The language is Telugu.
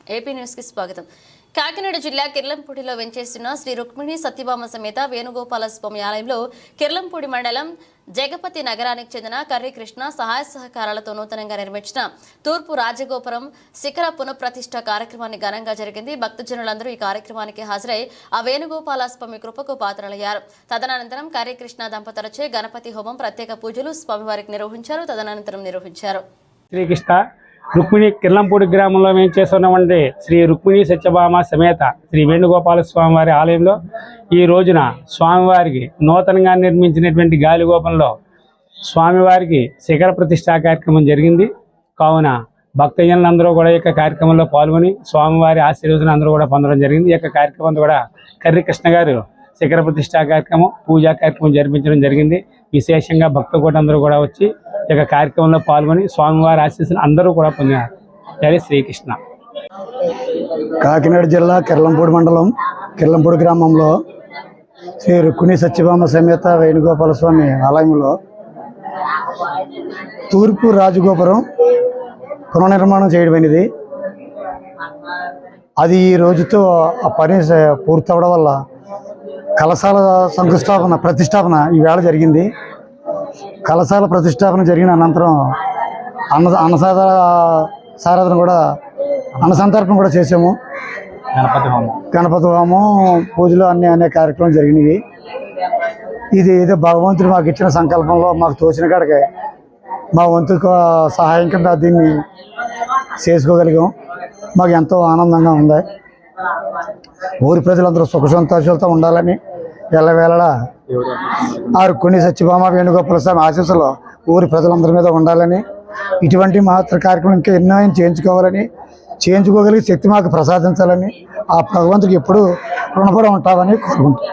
ఏపీ న్యూస్ కి స్వాగతం. కాకినాడ జిల్లా కిర్లంపూడిలో వెంచేస్తున్న శ్రీ రుక్మిణి సత్యభామ సమేత వేణుగోపాల స్వామి ఆలయంలో కిర్లంపూడి మండలం జగపతి నగరానికి చెందిన కర్రీ కృష్ణ సహాయ సహకారాలతో నూతనంగా నిర్మించిన తూర్పు రాజగోపురం శిఖర పునఃప్రతిష్ఠ కార్యక్రమాన్ని ఘనంగా జరిగింది. భక్తజనులందరూ ఈ కార్యక్రమానికి హాజరై ఆ వేణుగోపాల స్వామి కృపకు పాత్రలయ్యారు. తదనంతరం కర్రీ కృష్ణ దంపతులచే గణపతి హోమం, ప్రత్యేక పూజలు స్వామివారికి నిర్వహించారు. శ్రీకృష్ణ రుక్మిణి కిర్లంపూడి గ్రామంలో మేము చేస్తున్నటువంటి శ్రీ రుక్మిణి సత్యభామ సమేత శ్రీ వేణుగోపాల స్వామివారి ఆలయంలో ఈ రోజున స్వామివారికి నూతనంగా నిర్మించినటువంటి గాలిగోపంలో స్వామివారికి శిఖర ప్రతిష్ఠా కార్యక్రమం జరిగింది. కావున భక్తజనులందరూ కూడా ఈ యొక్క కార్యక్రమంలో పాల్గొని స్వామివారి ఆశీర్వచనం అందరూ కూడా పొందడం జరిగింది. ఈ యొక్క కార్యక్రమం కూడా కర్రీ కృష్ణ గారు శిఖర ప్రతిష్ఠా కార్యక్రమం, పూజా కార్యక్రమం జరిపించడం జరిగింది. విశేషంగా భక్తకోటందరూ కూడా వచ్చి ఈ యొక్క కార్యక్రమంలో పాల్గొని స్వామివారి ఆశీస్సులు అందరూ కూడా పొందారు. జై శ్రీకృష్ణ. కాకినాడ జిల్లా కిర్లంపూడి మండలం కిర్లంపూడి గ్రామంలో శ్రీ రుక్మిణి సత్యభామ సమేత వేణుగోపాల స్వామి ఆలయంలో తూర్పు రాజగోపురం పునర్నిర్మాణం చేయడమైనది. అది ఈ రోజుతో ఆ పని పూర్తవడం వల్ల కలశాల ప్రతిష్టాపన ఈవేళ జరిగింది. కలశాల ప్రతిష్టాపన జరిగిన అనంతరం సారాధన కూడా అన్నసంతర్పణ కూడా చేసాము. గణపతి హోమం, పూజలు అనే కార్యక్రమం జరిగినవి. ఇది ఏదో భగవంతుడు మాకు ఇచ్చిన సంకల్పంలో మాకు తోచిన కాడికి మా వంతు సహాయం కింద దీన్ని చేసుకోగలిగాం. మాకు ఎంతో ఆనందంగా ఉంది. ఊరి ప్రజలందరూ సుఖ సంతోషాలతో ఉండాలని ఎల్లవేళలా ఆ రుక్మిణి సత్యభామ వేణుగోపాల స్వామి ఆశీస్సులు ఊరి ప్రజలందరి మీద ఉండాలని, ఇటువంటి మహత్తర కార్యక్రమం ఇంకా ఎన్నో చేయించుకోగలిగే శక్తి మాకు ప్రసాదించాలని, ఆ భగవంతుడికి ఎప్పుడూ రుణపడి ఉంటామని కోరుకుంటాం.